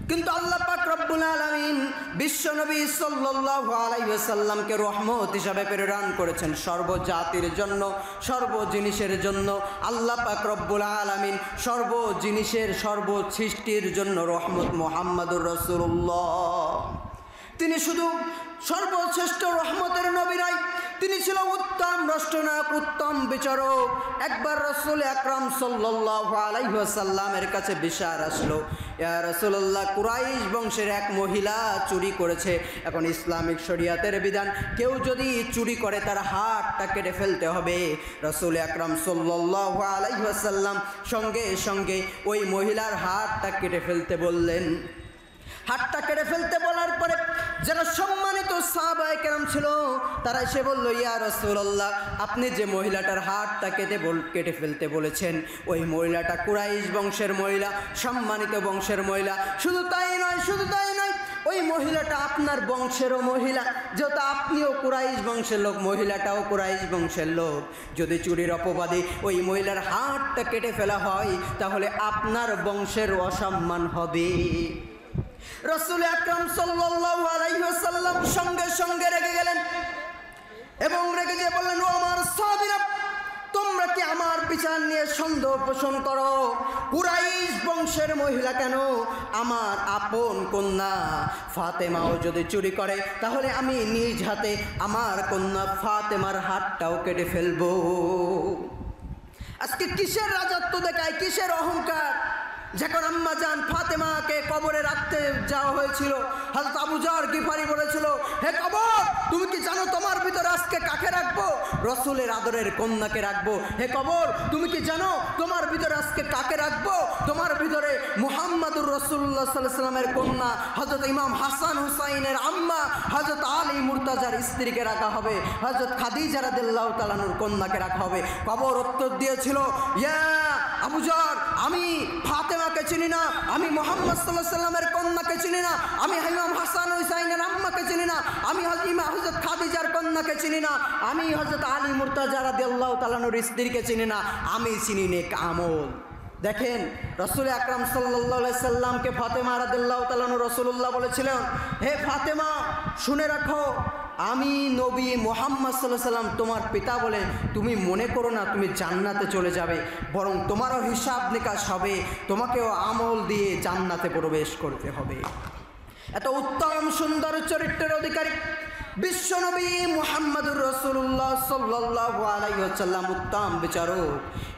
কিন্তু আল্লাহ পাক রব্বুল আলামিন বিশ্বনবী সাল্লাল্লাহু আলাইহি ওয়াসাল্লামকে রহমত হিসাবে প্রেরণ করেছেন সর্বজাতির জন্য, সর্বজিনিসের জন্য। আল্লাহ পাক রব্বুল আলামিন সর্বজিনিসের, সর্বসৃষ্টির জন্য রহমত মুহাম্মাদুর রাসূলুল্লাহ। তিনি শুধু সর্বশ্রেষ্ঠ রহমতের নবী নয়, তিনি ছিল উত্তম রাষ্ট্রনায়ক, উত্তম বিচারক। একবার রাসূল আকরাম সাল্লাল্লাহু আলাইহি ওয়াসাল্লামের কাছে বিচার আসলো, ইয়া রাসূলুল্লাহ, কুরাইশ বংশের এক মহিলা চুরি করেছে। এখন ইসলামিক শরিয়াতের বিধান, কেউ যদি চুরি করে তার হাতটা কেটে ফেলতে হবে। রাসূল আকরাম সাল্লাল্লাহু আলাইহি ওয়াসাল্লাম সঙ্গে সঙ্গে ওই মহিলার হাতটা কেটে ফেলতে বললেন। হাতটা কেটে ফেলতে বলার পরে যারা সম্মানিত সাহাবায়ে কেরাম ছিল, তারা এসে বলল, ইয়া রাসূলুল্লাহ, আপনি যে মহিলাটার হাতটা কেটে ফেলতে বলেছেন, ওই মহিলাটা কুরাইশ বংশের মহিলা, সম্মানিত বংশের মহিলা। শুধু তাই নয়, ওই মহিলাটা আপনার বংশেরও মহিলা, যেহেতু আপনিও কুরাইশ বংশের লোক, মহিলাটাও কুরাইশ বংশের লোক। যদি চুরির অপবাদে ওই মহিলার হাতটা কেটে ফেলা হয়, তাহলে আপনার বংশের অসম্মান হবে। রাসূল আকরাম সাল্লাল্লাহু আলাইহি ওয়াসাল্লাম সঙ্গে সঙ্গে রেগে গেলেন এবং রেগে গিয়ে বললেন, ও আমার সাহাবীরা, তোমরা কি আমার বিচার নিয়ে সন্দেহ পোষণ করো? কুরাইশ বংশের মহিলা কেন, আমার আপন কন্যা ফাতেমাও যদি চুরি করে তাহলে আমি নিজ হাতে আমার কন্যা ফাতেমার হাতটাও কেটে ফেলবো। আজকে কিসের রাজত্ব দেখায়, কিসের অহংকার। যখন আম্মা জান ফাতেমাকে কবরে রাখতে যাওয়া হয়েছিল, হযরত আবু যর গিফারি বলেছিল, হে কবর, তুমি কি জানো তোমার ভিতরে আজকে কাকে রাখবো? রসুলের আদরের কন্যাকে রাখবো। হে কবর, তুমি কি জানো তোমার ভিতরে আজকে কাকে রাখবো? তোমার ভিতরে মুহাম্মাদুর রাসূলুল্লাহ সাল্লাল্লাহু আলাইহি ওয়াসাল্লামের কন্যা হযরত ইমাম হাসান হুসাইনের আম্মা হযরত আলী মুর্তাজার স্ত্রীকে রাখা হবে, হযরত খাদিজা রাদিয়াল্লাহু তাআলা আনহার কন্যাকে রাখা হবে। কবর উত্তর দিয়েছিল, ইয়া আবু যর, আমি ফাতেমাকে চিনি না, আমি মুহাম্মদ সাল্লাল্লাহু আলাইহি ওয়াসাল্লামের কন্যাকে চিনি না, আমি ইমাম হাসান হুসাইনের আম্মাকে চিনি না, আমি হযরত খাদিজার কন্যাকে চিনি না, আমি হযরত আলী মুর্তাজা রাদিয়াল্লাহু তাআলা আনহুর স্ত্রীকে চিনি না, আমি চিনি নেক আমল। দেখেন রাসূল আকরাম সাল্লাল্লাহু আলাইহি সাল্লামকে ফাতেমা রাদিয়াল্লাহু তাআলা আনহু রাসূলুল্লাহ বলেছিলেন, হে ফাতেমা, শুনে রাখো, আমি নবী মুহাম্মদ সাল্লাল্লাহু আলাইহি সাল্লাম তোমার পিতা বলে তুমি মনে করো না তুমি জান্নাতে চলে যাবে, বরং তোমারও হিসাব নিকাশ হবে, তোমাকেও আমল দিয়ে জান্নাতে প্রবেশ করতে হবে। এত উত্তম সুন্দর চরিত্রের অধিকারী বিশ্বনবী মুহাম্মদুর রাসূলুল্লাহ সাল্লাল্লাহু আলাইহি ওয়াসাল্লাম উত্তম বিচারক।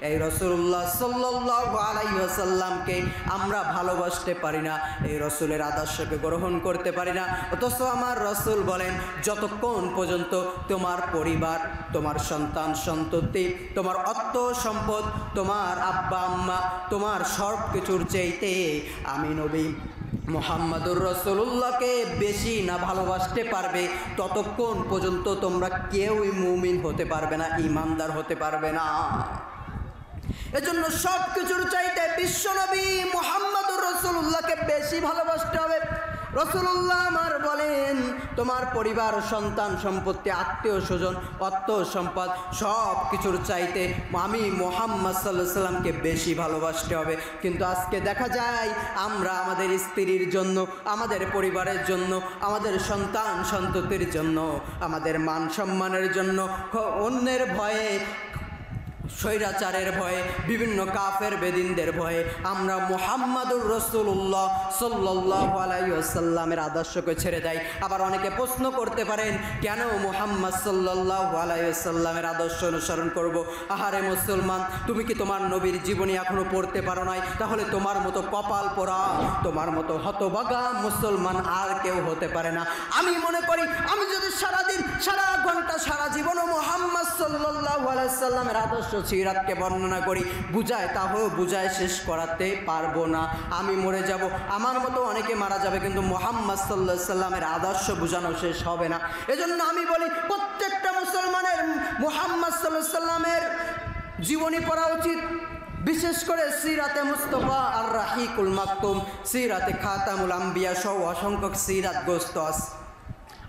এই রাসূলুল্লাহ সাল্লাল্লাহু আলাইহি ওয়াসাল্লামকে আমরা ভালোবাসতে পারি না, এই রাসূলের আদর্শকে গ্রহণ করতে পারি না। অথচ আমার রাসূল বলেন, যতক্ষণ পর্যন্ত তোমার পরিবার, তোমার সন্তান সন্ততি, তোমার অর্থ সম্পদ, তোমার আব্বা আম্মা, তোমার সব কিছুর চাইতে আমি নবী মুহাম্মদুর রাসূলুল্লাহকে বেশি না ভালোবাসতে পারবে, ততক্ষণ পর্যন্ত তোমরা কেউই মুমিন হতে পারবে না, ঈমানদার হতে পারবে না। এজন্য সব কিছুর চাইতে বিশ্বনবী মুহাম্মদুর রাসূলুল্লাহকে বেশি ভালোবাসতে হবে। রাসূলুল্লাহ আমার বলেন, তোমার পরিবার, সন্তান সম্পত্তি, আত্মীয় স্বজন, অর্থ সম্পদ সব কিছুর চাইতে আমি মুহাম্মদ সাল্লাল্লাহু আলাইহি সাল্লামকে বেশি ভালোবাসতে হবে। কিন্তু আজকে দেখা যায় আমরা আমাদের স্ত্রীর জন্য, আমাদের পরিবারের জন্য, আমাদের সন্তান সন্ততির জন্য, আমাদের মান সম্মানের জন্য, অন্যের ভয়ে, স্বৈরাচারের ভয়ে, বিভিন্ন কাফের বেদিনদের ভয়ে আমরা মুহাম্মাদুর রাসূলুল্লাহ সাল্লাল্লাহু আলাইহি ওয়াসাল্লামের আদর্শকে ছেড়ে দেয়। আবার অনেকে প্রশ্ন করতে পারেন, কেন মুহাম্মদ সাল্লাল্লাহু আলাইহি ওয়াসাল্লামের আদর্শ অনুসরণ করব? আহারে মুসলমান, তুমি কি তোমার নবীর জীবনী এখনো পড়তে পারো নাই? তাহলে তোমার মতো কপাল পোড়া, তোমার মতো হতভাগা মুসলমান আর কেউ হতে পারে না। আমি মনে করি, আমি যদি সারাদিন, সারা ঘন্টা, সারা জীবনও মুহাম্মদ সাল্লাল্লাহু আলাইহি ওয়াসাল্লামের আদর্শ সিরাতকে বর্ণনা করি, বুঝায়, তাহলে বুঝায় শেষ করাতে পারবো না। আমি মরে যাব, আমার মতো অনেকে মারা যাবে, কিন্তু মুহাম্মদ সাল্লাল্লাহু আলাইহি ওয়াসাল্লামের আদর্শ বোঝানো শেষ হবে না। এজন্য আমি বলি, প্রত্যেকটা মুসলমানের মুহাম্মদ সাল্লাল্লাহু আলাইহি ওয়াসাল্লামের জীবনী পড়া উচিত। বিশেষ করে সিরাতে মুস্তাফা আর রাহিকুল মাকতুম, সিরাতে খাতামুল আম্বিয়া সহ অসংখ্য সিরাত গ্রস্ত আছে।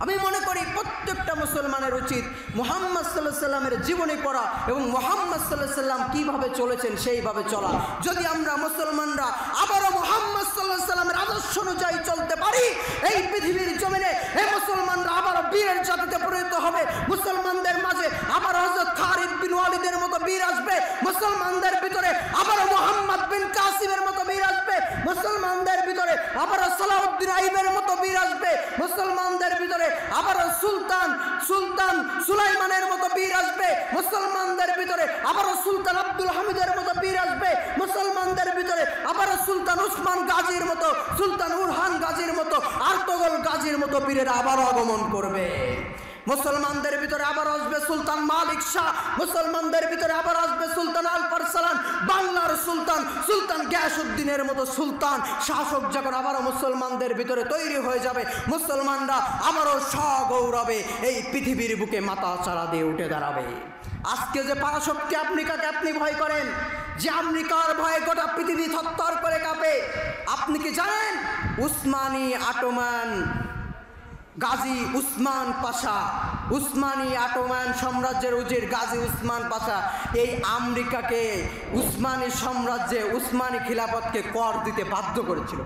আমি মনে করি প্রত্যেকটা মুসলমানের উচিত মুহাম্মদ সাল্লাল্লাহু আলাইহি সাল্লামের জীবনী পড়া এবং মুহাম্মদ সাল্লাল্লাহু আলাইহি সাল্লাম কীভাবে চলেছেন সেইভাবে চলা। যদি আমরা মুসলমানরা আবারও মুহাম্মদ সাল্লাল্লাহু আলাইহি সাল্লামের আদর্শ অনুযায়ী চলতে পারি, এই পৃথিবীর জমিনে এই মুসলমানরা আবারও বীরের জাতিতে পরিণত হবে। মুসলমানদের মাঝে আবার হযরত খালিদ বিন ওয়ালিদের মতো বীর আসবে, মুসলমানদের ভিতরে আবারও মুহাম্মদ বিন কাসিমের মতো বীর আসবে, মুসলমানদের ভিতরে আবারও সালাউদ্দিন আইবের মতো বীর আসবে, মুসলমানদের ভিতরে আবারও সুলতান সুলাইমানের মতো বীর আসবে, মুসলমানদের ভিতরে আবারও সুলতান আব্দুল হামিদের মতো বীর আসবে, মুসলমানদের ভিতরে আবারও সুলতান উসমান গাজীর মতো, সুলতান উরহান গাজীর মতো, আর্তগল গাজীর মতো বীরেরা আবারও আগমন করবে। মুসলমানদের ভিতরে আবার আসবে সুলতান মালিক শাহ, মুসলমানদের ভিতরে আবার আসবে সুলতান আল পারসালান, বাংলার সুলতান গিয়াসউদ্দিনের মতো সুলতান শাসক যখন আবারও মুসলমানদের ভিতরে তৈরি হয়ে যাবে, মুসলমানরা আবারও সগৌরবে এই পৃথিবীর বুকে মাথা চারা দিয়ে উঠে দাঁড়াবে। আজকে যে পরাশক্তি আমেরিকাকে আপনি ভয় করেন, যে আমেরিকার ভয়ে গোটা পৃথিবী থরথর করে কাঁপে, আপনি কি জানেন উসমানী অটোমান গাজী উসমান পাশা, উসমানী অটোমান সাম্রাজ্যের উজির গাজী উসমান পাশা এই আমেরিকাকে উসমানী সাম্রাজ্যে উসমানী খিলাফতকে কর দিতে বাধ্য করেছিল।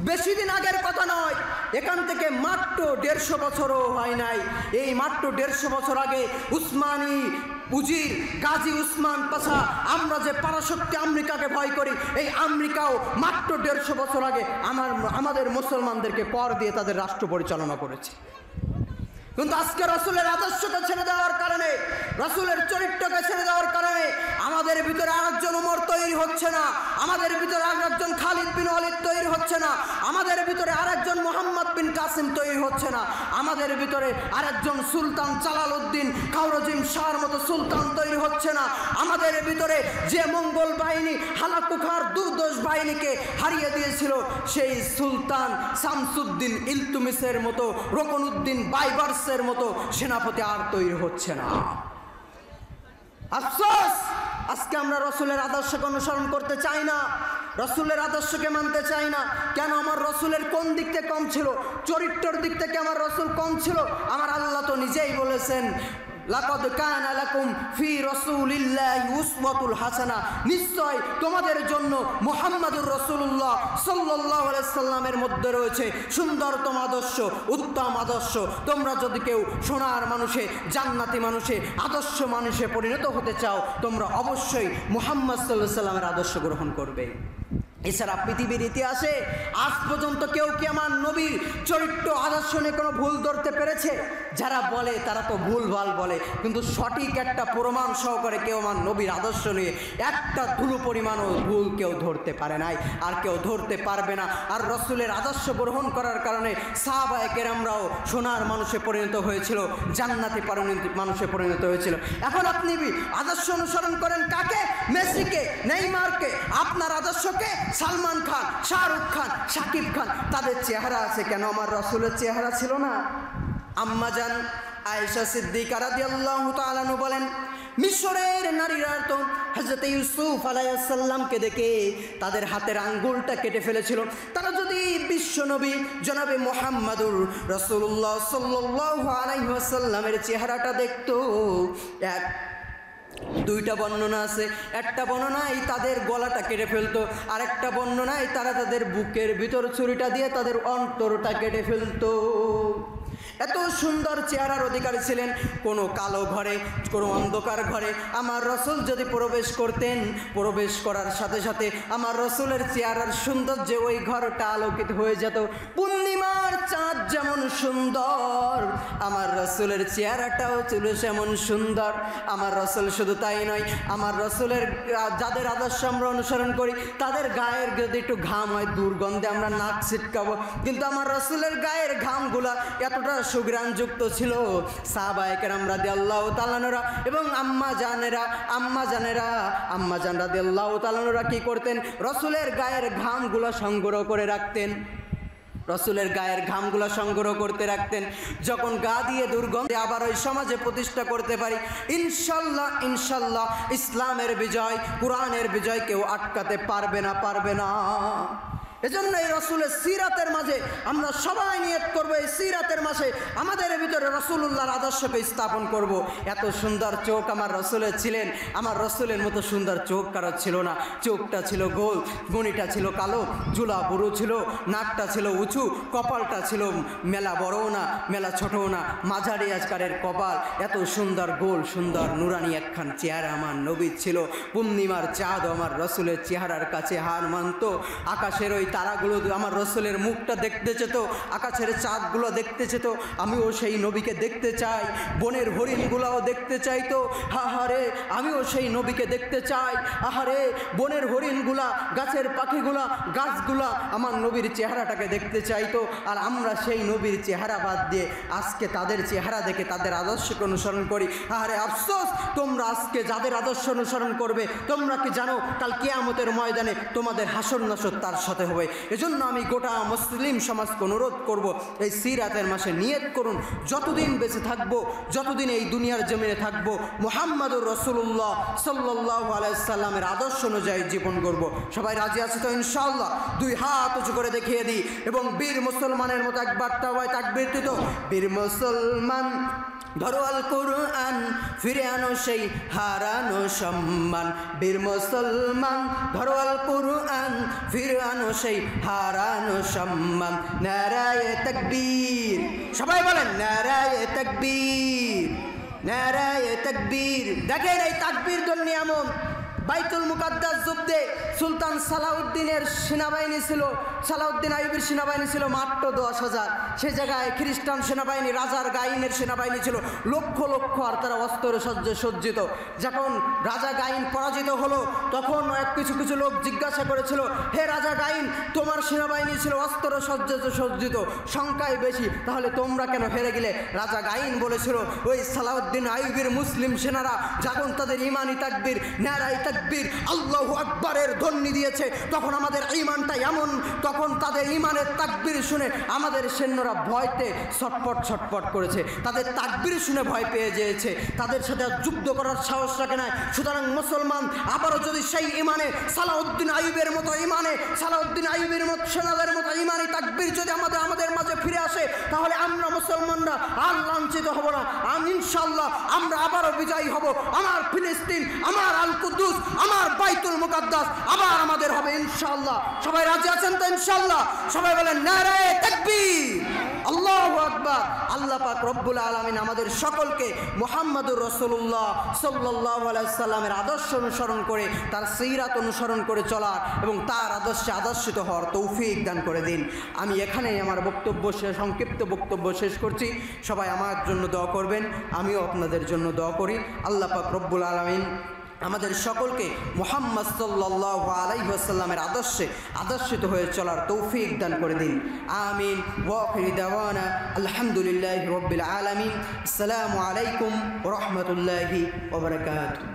বেশি দিন আগের কথা নয়, এখান থেকে মাত্র 150 বছরও হয় নাই। এই মাত্র 150 বছর আগে উসমানী উজির গাজী উসমান পাশা, আমরা যে পরাশক্তি আমেরিকাকে ভয় করি, এই আমেরিকাও মাত্র 150 বছর আগে আমাদের মুসলমানদেরকে কর দিয়ে তাদের রাষ্ট্র পরিচালনা করেছে। কিন্তু আজকে রসুলের আদর্শকে ছেড়ে দেওয়ার কারণে, রসুলের চরিত্রকে ছেড়ে দেওয়ার কারণে আমাদের ভিতরে আরেকজন ওমর তৈরি হচ্ছে না, আমাদের ভিতরে আরেকজন খালিদ বিন ওয়ালিদ তৈরি হচ্ছে না, আমাদের ভিতরে আরেকজন মোহাম্মদ বিন কাসিম তৈরি হচ্ছে না, আমাদের ভিতরে আরেকজন সুলতান জালালউদ্দিন কাওরজিম শাহর মতো সুলতান তৈরি হচ্ছে না, আমাদের ভিতরে যে মঙ্গল বাহিনী হালাকুখার দুর্দশ বাহিনীকে হারিয়ে দিয়েছিল সেই সুলতান শামসুদ্দিন ইলতুমিসের মতো, রকনউদ্দিন বাইবার্স মতো সেনাপতি আর তৈরি হচ্ছে না। আফসোস, আজকে আমরা রসুলের আদর্শকে অনুসরণ করতে চাই না, রসুলের আদর্শকে মানতে চাই না। কেন? আমার রসুলের কোন দিক থেকে কম ছিল? চরিত্রের দিক থেকে আমার রসুল কম ছিল? আমার আল্লাহ তো নিজেই বলেছেন, লাকাদ কানা লাকুম ফি রাসূলিল্লাহি উসওয়াতুল হাসানাহ, নিশ্চয় তোমাদের জন্য মুহাম্মাদুর রাসূলুল্লাহ সাল্লাল্লাহু আলাইহি সাল্লামের মধ্যে রয়েছে সুন্দরতম আদর্শ, উত্তম আদর্শ। তোমরা যদি কেউ সোনার মানুষে, জান্নাতি মানুষে, আদর্শ মানুষে পরিণত হতে চাও, তোমরা অবশ্যই মুহাম্মদ সাল্লাল্লাহু আলাইহি সাল্লামের আদর্শ গ্রহণ করবে। এছাড়া পৃথিবীর ইতিহাসে আজ পর্যন্ত কেউ কি আমার নবীর চরিত্র আদর্শ নিয়ে কোনো ভুল ধরতে পেরেছে? যারা বলে তারা তো ভুলভাল বলে, কিন্তু সঠিক একটা প্রমাণ সহকারে কেউ আমার নবীর আদর্শ নিয়ে একটা ধুলো পরিমাণও ভুল কেউ ধরতে পারে নাই, আর কেউ ধরতে পারবে না। আর রসুলের আদর্শ গ্রহণ করার কারণে সাহাবায়ে কেরামরাও সোনার মানুষে পরিণত হয়েছিল, জান্নাতি মানুষে পরিণত হয়েছিল। এখন আপনি আদর্শ অনুসরণ করেন কাকে? মেসিকে, নেইমারকে। আপনার আদর্শকে সালমান খান, শাহরুখ খান, শাকিব খান, তাদের চেহারা আছে, কেন আমার রসুলের চেহারা ছিল না? আম্মাজান আয়েশা সিদ্দিকা রাদিয়াল্লাহু তাআলা আনহা বলেন, মিশরের নারীরা তো হযরত ইউসুফ আলাইহিস সালামকে দেখে তাদের হাতের আঙ্গুলটা কেটে ফেলেছিল। তারা যদি বিশ্বনবী জনাবে মুহাম্মাদুর রাসূলুল্লাহ সাল্লাল্লাহু আলাইহি ওয়াসাল্লামের চেহারাটা দেখতো, দুইটা বর্ণনা আছে। একটা বর্ণনায় তাদের গলাটা কেটে ফেলতো, আর একটা বর্ণনায় তারা তাদের বুকের ভিতর ছুরিটা দিয়ে তাদের অন্তরটা কেটে ফেলতো। এত সুন্দর চেহারার অধিকারী ছিলেন। কোনো কালো ঘরে, কোনো অন্ধকার ঘরে আমার রসুল যদি প্রবেশ করতেন, প্রবেশ করার সাথে সাথে আমার রসুলের চেহারার সৌন্দর্যে ওই ঘরটা আলোকিত হয়ে যেত। পূর্ণিমার চাঁদ যেমন সুন্দর, আমার রসুলের চেহারাটাও ছিল সেমন সুন্দর। আমার রসুল শুধু তাই নয়, আমার রসুলের যাদের আদর্শ আমরা অনুসরণ করি তাদের গায়ের যদি একটু ঘাম হয়, দুর্গন্ধে আমরা নাক ছিটকাবো, কিন্তু আমার রসুলের গায়ের ঘামগুলা এতটা সুঘ্রাণযুক্ত ছিল। সাহাবায়ে কেরাম রাদিয়াল্লাহু তাআলা আনহুরা এবং আম্মা জান রাদিয়াল্লাহু তাআলা আনহুরা কি করতেন? রসুলের গায়ের ঘামগুলো সংগ্রহ করে রাখতেন, রসুলের গায়ের ঘামগুলো সংগ্রহ করতে রাখতেন। যখন গা দিয়ে দুর্গন্ধে আবার ওই সমাজে প্রতিষ্ঠা করতে পারি, ইনশাল্লাহ ইনশাল্লাহ ইসলামের বিজয়, কোরআনের বিজয় কেউ আটকাতে পারবে না। এজন্য এই রসুলের সিরাতের মাঝে আমরা সবাই নিয়ত করব, এই সিরাতের মাঝে আমাদের ভিতরে রসুলুল্লাহর আদর্শকে স্থাপন করব। এত সুন্দর চোখ আমার রসুলের ছিলেন, আমার রসুলের মতো সুন্দর চোখ কারো ছিল না। চোখটা ছিল গোল, মণিটা ছিল কালো, জুলা বুড়ো ছিল, নাকটা ছিল উঁচু, কপালটা ছিল মেলা বড়ও না মেলা ছোটও না, মাঝারি আজকারের কপাল। এত সুন্দর গোল, সুন্দর নুরানি একখান চেহারা আমার নবীর ছিল। পূর্ণিমার চাঁদ আমার রসুলের চেহারার কাছে হার মানত। আকাশের ওই তারাগুলো আমার রসুলের মুখটা দেখতে চেত, আকাশের চাঁদগুলো দেখতে চেত। আমিও সেই নবীকে দেখতে চাই। বনের হরিণগুলাও দেখতে চাইতো, আহারে আমিও সেই নবীকে দেখতে চাই। আহারে বনের হরিণগুলা, গাছের পাখিগুলা, গাছগুলা আমার নবীর চেহারাটাকে দেখতে চাইতো। আর আমরা সেই নবীর চেহারা বাদ দিয়ে আজকে তাদের চেহারা দেখে তাদের আদর্শকে অনুসরণ করি। আহারে আফসোস, তোমরা আজকে যাদের আদর্শ অনুসরণ করবে, তোমরা কি জানো কাল কিয়ামতের ময়দানে তোমাদের হাসর নাসর তার সাথে হবে। এজন্য আমি গোটা মুসলিম সমাজকে অনুরোধ করব, এই সিরাতের মাসে নিয়ত করুন, যতদিন বেঁচে থাকবো, যতদিন এই দুনিয়ার জমিনে থাকবো, মুহাম্মাদুর রাসূলুল্লাহ সাল্লাল্লাহু আলাইহি সাল্লামের আদর্শ অনুযায়ী জীবন করব। সবাই রাজি আছে তো ইনশাআল্লাহ? দুই হাত উঁচু করে দেখিয়ে দিই এবং বীর মুসলমানের মতো একবার তাওবায় তাকবীর দিত, বীর মুসলমান ধরো আল কোরআন, ফিরে আনো সেই হারানো সম্মান। বীর মুসলমান ধরো আল কোরআন, ফিরে আনো সেই হারানো সম্মান। নারায়ে তাকবীর, সবাই বলেন নারায়ে তাকবীর, নারায়ে তাকবীর। দেখেন এই তাকবীর ধ্বনি এমন, বাইতুল মুকাদ্দাস যুদ্ধে সুলতান সালাউদ্দিনের সেনাবাহিনী ছিল, সালাউদ্দিন আইয়ুবের সেনাবাহিনী ছিল মাত্র 10,000। সে জায়গায় খ্রিস্টান সেনাবাহিনী, রাজার গাইনের সেনাবাহিনী ছিল লক্ষ লক্ষ, আর তারা অস্ত্র সজ্জিত। যখন রাজা গাইন পরাজিত হলো, তখন কিছু কিছু লোক জিজ্ঞাসা করেছিল, হে রাজা গাইন, তোমার সেনাবাহিনী ছিল অস্ত্র সজ্জিত, সংখ্যায় বেশি, তাহলে তোমরা কেন হেরে গেলে? রাজা গাইন বলেছিল, ওই সালাউদ্দিন আইয়ুবের মুসলিম সেনারা যখন তাদের ইমানি তাকবীর, নারায়ে তাকবীর, আল্লাহু আকবারের ধ্বনি দিয়েছে, তখন আমাদের ঈমানটা এমন, তখন তাদের ঈমানের তাকবীর শুনে আমাদের সৈন্যরা ভয়তে ছটফট করেছে, তাদের তাকবীর শুনে ভয় পেয়ে গিয়েছে, তাদের সাথে যুদ্ধ করার সাহস রাখে না। সুতরাং মুসলমান আবারও যদি সেই ঈমানে সালাউদ্দিন আইয়ুবের মতো ঈমানে, সালাউদ্দিন আইয়ুবের মতো সেনাদের মতো ঈমানি তাকবীর যদি আমাদের মাঝে ফিরে আসে, তাহলে আমরা মুসলমানরা আর লাঞ্ছিত হব না। ইনশাআল্লাহ আমরা আবারও বিজয়ী হব। আমার ফিলিস্তিন, আমার আল কুদ্দুস, আমার বাইতুল মুকাদ্দাস আবার আমাদের হবে ইনশাআল্লাহ। সবাই রাজি আছেন তো ইনশাআল্লাহ? সবাই বলেন নারায়ে তাকবীর, আল্লাহু আকবার। আল্লাহ পাক রব্বুল আলামিন আমাদের সকলকে মুহাম্মদুর রাসূলুল্লাহ সাল্লাল্লাহু আলাইহি সাল্লামের আদর্শ অনুসরণ করে, তার সিরাত অনুসরণ করে চলার এবং তার আদর্শে আদর্শিত হওয়ার তৌফিক দান করে দিন। আমি এখানেই আমার সংক্ষিপ্ত বক্তব্য শেষ করছি। সবাই আমার জন্য দোয়া করবেন, আমিও আপনাদের জন্য দোয়া করি। আল্লাহ পাক রব্বুল আলামিন আমাদের সকলকে মুহাম্মদ সাল্লাল্লাহু আলাইহি ওয়াসাল্লামের আদর্শে আদর্শিত হয়ে চলার তৌফিক দান করে দিন। আমিন। ওয়া আখিরু দাওয়ানা আলহামদুলিল্লাহি রাব্বিল আলামিন। আসসালামু আলাইকুম ওয়া রাহমাতুল্লাহি ওয়া বারাকাতুহু।